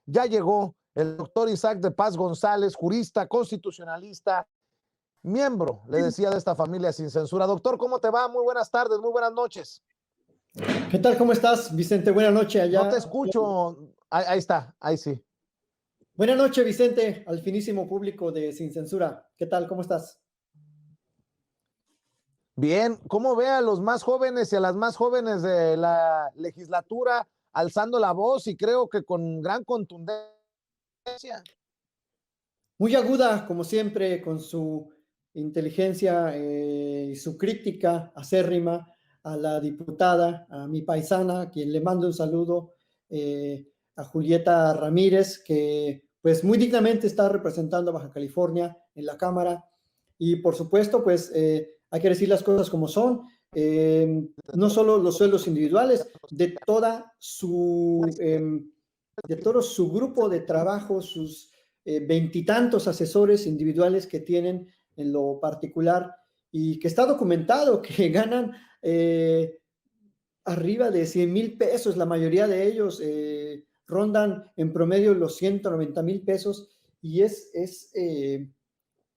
Ya llegó el doctor Isaac de Paz González, jurista, constitucionalista, miembro, le decía, de esta familia sin censura. Doctor, ¿cómo te va? Muy buenas tardes, muy buenas noches. ¿Qué tal? ¿Cómo estás, Vicente? Buenas noches allá. No te escucho. Ahí está, ahí sí. Buenas noches, Vicente, al finísimo público de Sin Censura. ¿Qué tal? ¿Cómo estás? Bien, ¿cómo ve a los más jóvenes y a las más jóvenes de la legislatura alzando la voz y creo que con gran contundencia? Muy aguda, como siempre, con su inteligencia y su crítica acérrima a la diputada, a mi paisana, a quien le mando un saludo, a Julieta Ramírez, que pues muy dignamente está representando a Baja California en la Cámara. Y por supuesto, pues hay que decir las cosas como son. No solo los sueldos individuales, de todo su grupo de trabajo, sus veintitantos asesores individuales que tienen en lo particular y que está documentado que ganan arriba de 100,000 pesos. La mayoría de ellos rondan en promedio los 190,000 pesos y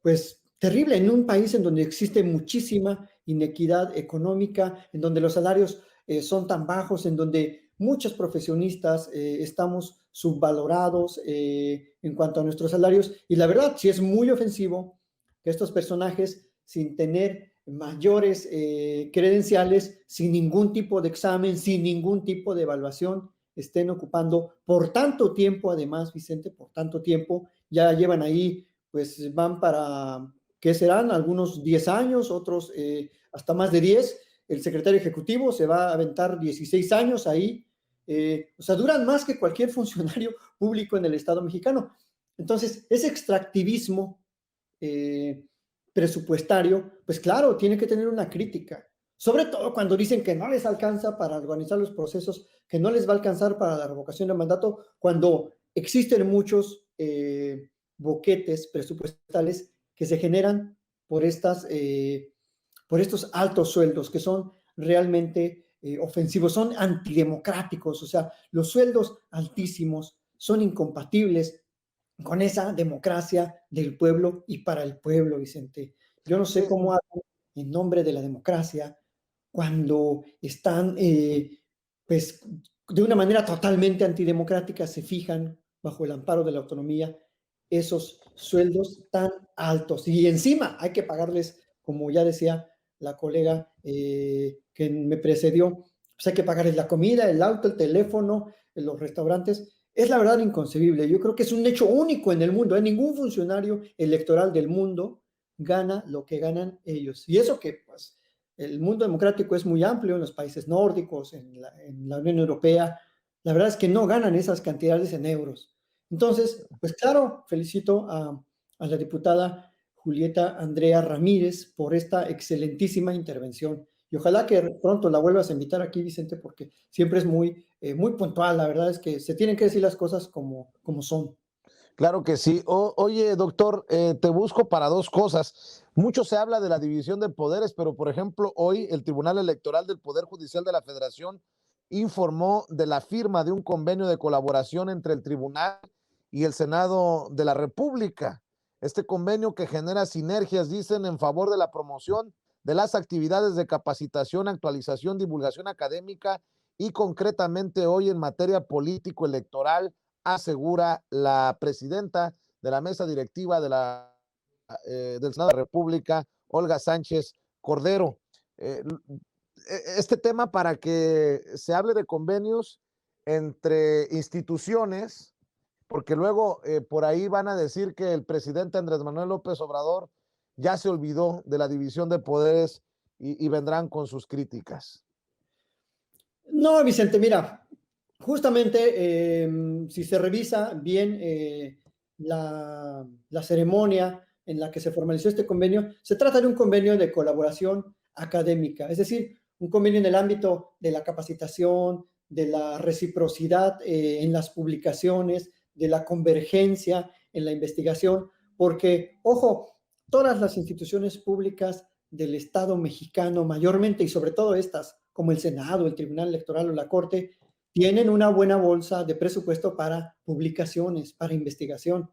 pues terrible en un país en donde existe muchísima inequidad económica, en donde los salarios son tan bajos, en donde muchos profesionistas estamos subvalorados en cuanto a nuestros salarios. Y la verdad, sí es muy ofensivo que estos personajes, sin tener mayores credenciales, sin ningún tipo de examen, sin ningún tipo de evaluación, estén ocupando por tanto tiempo, además, Vicente, por tanto tiempo, ya llevan ahí, pues van para, ¿qué serán? Algunos 10 años, otros hasta más de 10. El secretario ejecutivo se va a aventar 16 años ahí. O sea, duran más que cualquier funcionario público en el Estado mexicano. Entonces, ese extractivismo presupuestario, pues claro, tiene que tener una crítica. Sobre todo cuando dicen que no les alcanza para organizar los procesos, que no les va a alcanzar para la revocación de mandato, cuando existen muchos boquetes presupuestales que se generan por estos altos sueldos que son realmente ofensivos, son antidemocráticos. O sea, los sueldos altísimos son incompatibles con esa democracia del pueblo y para el pueblo, Vicente. Yo no sé cómo hacen en nombre de la democracia cuando están, pues, de una manera totalmente antidemocrática, se fijan bajo el amparo de la autonomía esos sueldos tan altos. Y encima hay que pagarles, como ya decía la colega que me precedió, pues hay que pagarles la comida, el auto, el teléfono, los restaurantes. Es la verdad inconcebible. Yo creo que es un hecho único en el mundo. Ningún funcionario electoral del mundo gana lo que ganan ellos. Y eso que, pues, el mundo democrático es muy amplio en los países nórdicos, en la Unión Europea. La verdad es que no ganan esas cantidades en euros. Entonces, pues claro, felicito a la diputada Julieta Andrea Ramírez por esta excelentísima intervención. Y ojalá que pronto la vuelvas a invitar aquí, Vicente, porque siempre es muy puntual. La verdad es que se tienen que decir las cosas como son. Claro que sí. Oye, doctor, te busco para dos cosas. Mucho se habla de la división de poderes, pero por ejemplo, hoy el Tribunal Electoral del Poder Judicial de la Federación informó de la firma de un convenio de colaboración entre el Tribunal y el Senado de la República. Este convenio que genera sinergias, dicen, en favor de la promoción de las actividades de capacitación, actualización, divulgación académica y concretamente hoy en materia político-electoral, asegura la presidenta de la mesa directiva del Senado de la República, Olga Sánchez Cordero. Este tema para que se hable de convenios entre instituciones, porque luego por ahí van a decir que el presidente Andrés Manuel López Obrador ya se olvidó de la división de poderes y vendrán con sus críticas. No, Vicente, mira, justamente si se revisa bien la ceremonia en la que se formalizó este convenio, se trata de un convenio de colaboración académica, es decir, un convenio en el ámbito de la capacitación, de la reciprocidad en las publicaciones, de la convergencia en la investigación, porque, ojo, todas las instituciones públicas del Estado mexicano, mayormente y sobre todo estas, como el Senado, el Tribunal Electoral o la Corte, tienen una buena bolsa de presupuesto para publicaciones, para investigación.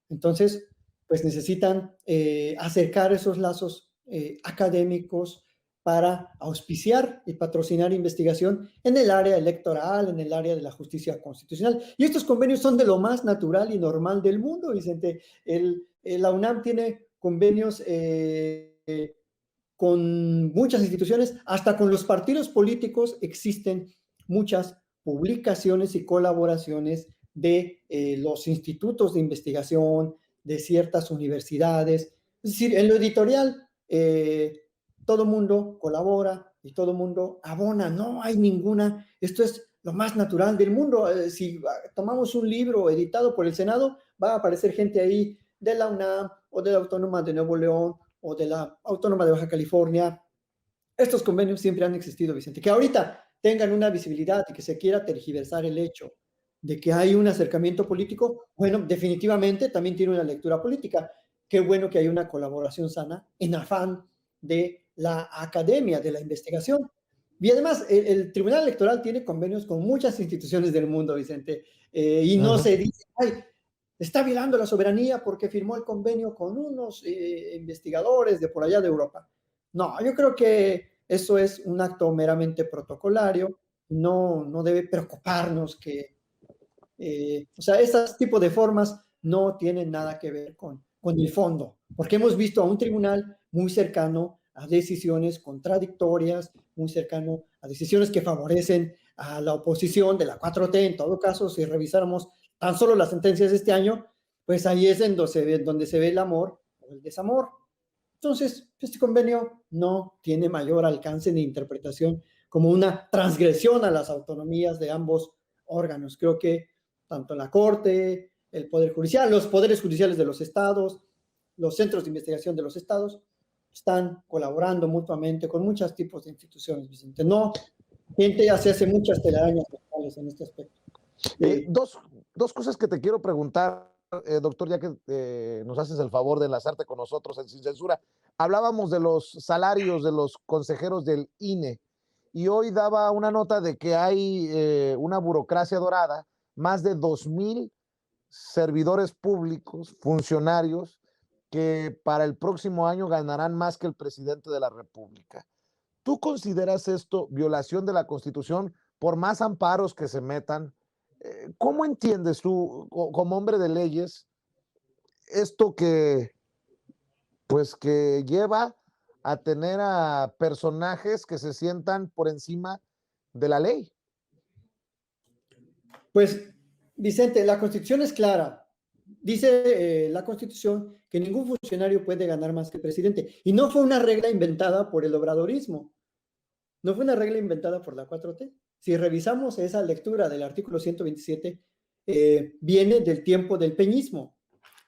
Entonces, pues necesitan acercar esos lazos académicos para auspiciar y patrocinar investigación en el área electoral, en el área de la justicia constitucional. Y estos convenios son de lo más natural y normal del mundo, Vicente. La UNAM tiene convenios con muchas instituciones, hasta con los partidos políticos existen muchas publicaciones y colaboraciones de los institutos de investigación, de ciertas universidades. Es decir, en lo editorial, todo mundo colabora y todo mundo abona. No hay ninguna, esto es lo más natural del mundo. Si tomamos un libro editado por el Senado, va a aparecer gente ahí de la UNAM o de la Autónoma de Nuevo León o de la Autónoma de Baja California. Estos convenios siempre han existido, Vicente. Que ahorita tengan una visibilidad y que se quiera tergiversar el hecho de que hay un acercamiento político, bueno, definitivamente también tiene una lectura política. Qué bueno que hay una colaboración sana en afán de la academia, de la investigación. Y además, el Tribunal Electoral tiene convenios con muchas instituciones del mundo, Vicente, y no se dice, ay, está violando la soberanía porque firmó el convenio con unos investigadores de por allá de Europa. No, yo creo que eso es un acto meramente protocolario, no debe preocuparnos que, o sea, estos tipos de formas no tienen nada que ver con el fondo, porque hemos visto a un tribunal muy cercano a decisiones contradictorias, muy cercano a decisiones que favorecen a la oposición de la 4T. En todo caso, si revisáramos tan solo las sentencias de este año, pues ahí es en donde se ve el amor o el desamor. Entonces, este convenio no tiene mayor alcance de interpretación como una transgresión a las autonomías de ambos órganos. Creo que tanto la Corte, el Poder Judicial, los poderes judiciales de los estados, los centros de investigación de los estados, están colaborando mutuamente con muchos tipos de instituciones, Vicente. No, gente ya se hace muchas telarañas en este aspecto. Dos cosas que te quiero preguntar, doctor, ya que nos haces el favor de enlazarte con nosotros en Sin Censura. Hablábamos de los salarios de los consejeros del INE y hoy daba una nota de que hay una burocracia dorada, más de 2,000 servidores públicos, funcionarios, que para el próximo año ganarán más que el presidente de la República. ¿Tú consideras esto violación de la Constitución por más amparos que se metan? ¿Cómo entiendes tú, como hombre de leyes, esto que, pues, que lleva a tener a personajes que se sientan por encima de la ley? Pues, Vicente, la Constitución es clara. Dice la Constitución que ningún funcionario puede ganar más que el presidente. Y no fue una regla inventada por el obradorismo. No fue una regla inventada por la 4T. Si revisamos esa lectura del artículo 127, viene del tiempo del peñismo.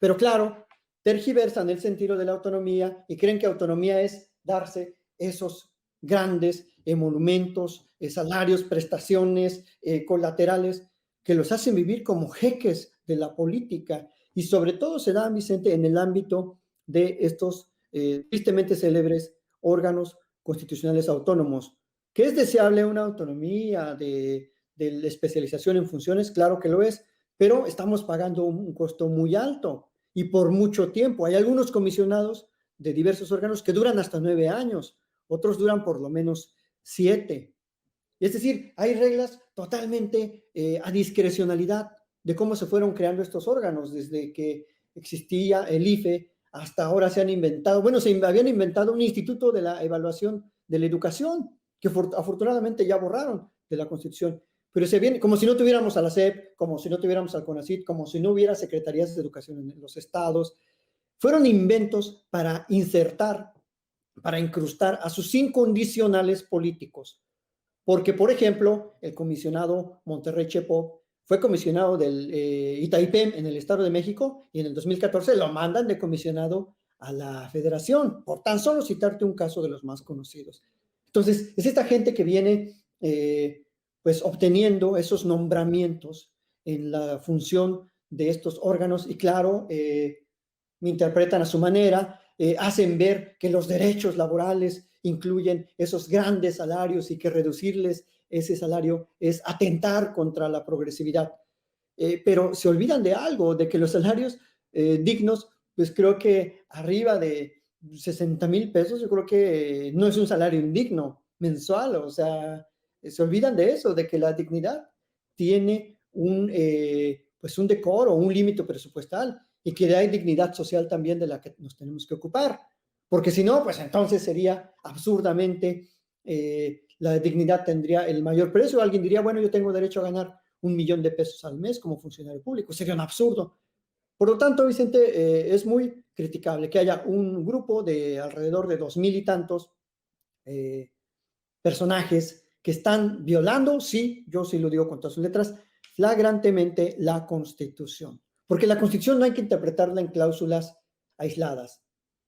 Pero claro, tergiversan el sentido de la autonomía y creen que autonomía es darse esos grandes emolumentos, salarios, prestaciones colaterales que los hacen vivir como jeques de la política. Y sobre todo se da, Vicente, en el ámbito de estos tristemente célebres órganos constitucionales autónomos. ¿Que es deseable una autonomía de la especialización en funciones? Claro que lo es, pero estamos pagando un costo muy alto y por mucho tiempo. Hay algunos comisionados de diversos órganos que duran hasta 9 años, otros duran por lo menos 7. Es decir, hay reglas totalmente a discrecionalidad de cómo se fueron creando estos órganos, desde que existía el IFE hasta ahora se han inventado, bueno, se habían inventado un instituto de la evaluación de la educación, que afortunadamente ya borraron de la Constitución, pero se viene como si no tuviéramos a la SEP, como si no tuviéramos al CONACYT, como si no hubiera secretarías de educación en los estados. Fueron inventos para insertar, para incrustar a sus incondicionales políticos. Porque, por ejemplo, el comisionado Monterrey Chepo fue comisionado del Itaipem en el Estado de México y en el 2014 lo mandan de comisionado a la Federación, por tan solo citarte un caso de los más conocidos. Entonces, es esta gente que viene pues obteniendo esos nombramientos en la función de estos órganos y claro, me interpretan a su manera, hacen ver que los derechos laborales incluyen esos grandes salarios y que reducirles ese salario es atentar contra la progresividad. Pero se olvidan de algo, de que los salarios dignos, pues creo que arriba de 60,000 pesos, yo creo que no es un salario indigno mensual, o sea, se olvidan de eso, de que la dignidad tiene pues un decoro, un límite presupuestal, y que hay dignidad social también de la que nos tenemos que ocupar, porque si no, pues entonces sería absurdamente, la dignidad tendría el mayor precio. Alguien diría, bueno, yo tengo derecho a ganar 1 millón de pesos al mes como funcionario público. Sería un absurdo. Por lo tanto, Vicente, es muy criticable que haya un grupo de alrededor de 2,000 y tantos eh, personajes que están violando, sí, yo sí lo digo con todas sus letras, flagrantemente la Constitución. Porque la Constitución no hay que interpretarla en cláusulas aisladas.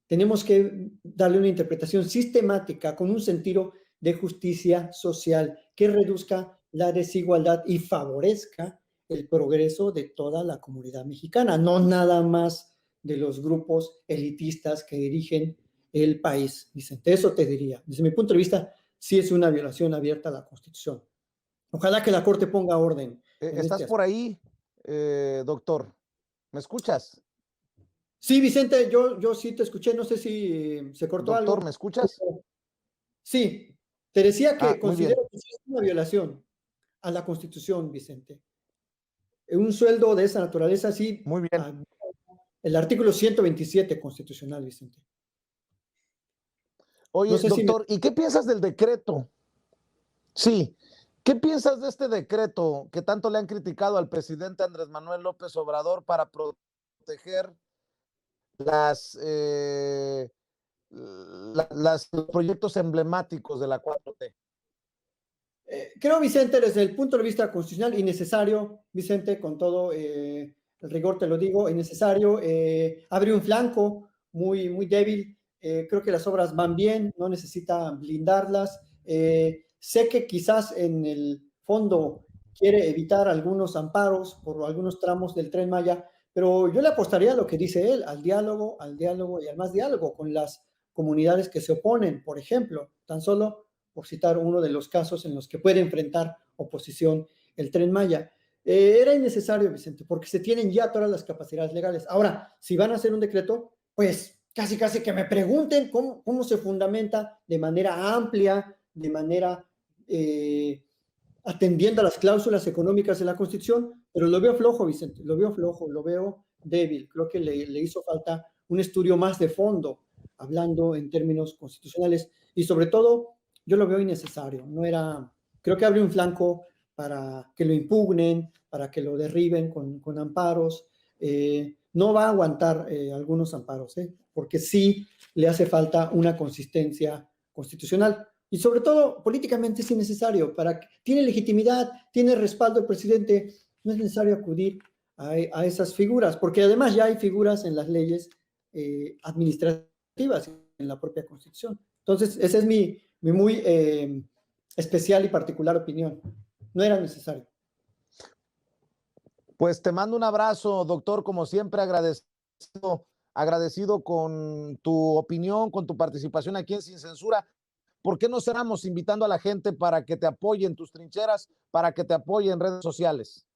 Tenemos que darle una interpretación sistemática con un sentido de justicia social que reduzca la desigualdad y favorezca el progreso de toda la comunidad mexicana, no nada más de los grupos elitistas que dirigen el país. Vicente, eso te diría. Desde mi punto de vista, sí es una violación abierta a la Constitución. Ojalá que la Corte ponga orden en este ¿Estás por aspecto. ahí, doctor? ¿Me escuchas? Sí, Vicente, yo sí te escuché, no sé si se cortó Doctor, algo. ¿me escuchas? Sí, te decía que Muy bien, considero que sí es una violación a la Constitución, Vicente. Un sueldo de esa naturaleza, sí, muy bien. el artículo 127 constitucional, Vicente. No Oye, sé si me... doctor, ¿y qué piensas del decreto? Sí, ¿qué piensas de este decreto que tanto le han criticado al presidente Andrés Manuel López Obrador para proteger las, los proyectos emblemáticos de la 4T? Creo, Vicente, desde el punto de vista constitucional, innecesario, Vicente, con todo el rigor te lo digo, innecesario, abre un flanco muy débil. Creo que las obras van bien, no necesita blindarlas. Sé que quizás en el fondo quiere evitar algunos amparos por algunos tramos del Tren Maya, pero yo le apostaría a lo que dice él, al diálogo y al más diálogo con las comunidades que se oponen, por ejemplo, tan solo por citar uno de los casos en los que puede enfrentar oposición el Tren Maya. Era innecesario, Vicente, porque se tienen ya todas las capacidades legales. Ahora, si van a hacer un decreto, pues casi que me pregunten cómo se fundamenta de manera amplia, de manera atendiendo a las cláusulas económicas de la Constitución, pero lo veo flojo, Vicente, lo veo flojo, lo veo débil. Creo que le hizo falta un estudio más de fondo, hablando en términos constitucionales, y sobre todo yo lo veo innecesario. No era, creo que abre un flanco para que lo impugnen, para que lo derriben con amparos. No va a aguantar algunos amparos, porque sí le hace falta una consistencia constitucional. Y sobre todo, políticamente es innecesario. Tiene legitimidad, tiene respaldo el presidente. No es necesario acudir a esas figuras, porque además ya hay figuras en las leyes administrativas, en la propia Constitución. Entonces, esa es mi muy especial y particular opinión. No era necesario. Pues te mando un abrazo, doctor, como siempre agradecido con tu opinión, con tu participación aquí en Sin Censura. ¿Por qué no cerramos invitando a la gente para que te apoye en tus trincheras, para que te apoye en redes sociales?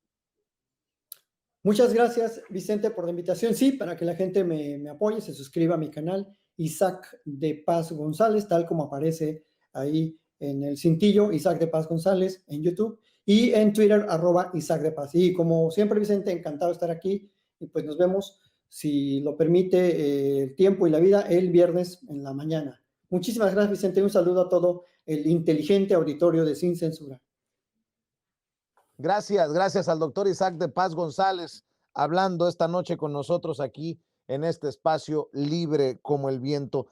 Muchas gracias, Vicente, por la invitación. Sí, para que la gente me apoye, se suscriba a mi canal, Isaac de Paz González, tal como aparece ahí en el cintillo, Isaac de Paz González en YouTube, y en Twitter, @Isaac de Paz. Y como siempre, Vicente, encantado de estar aquí, y pues nos vemos, si lo permite el tiempo y la vida, el viernes en la mañana. Muchísimas gracias, Vicente. Un saludo a todo el inteligente auditorio de Sin Censura. Gracias al doctor Isaac de Paz González, hablando esta noche con nosotros aquí en este espacio libre como el viento.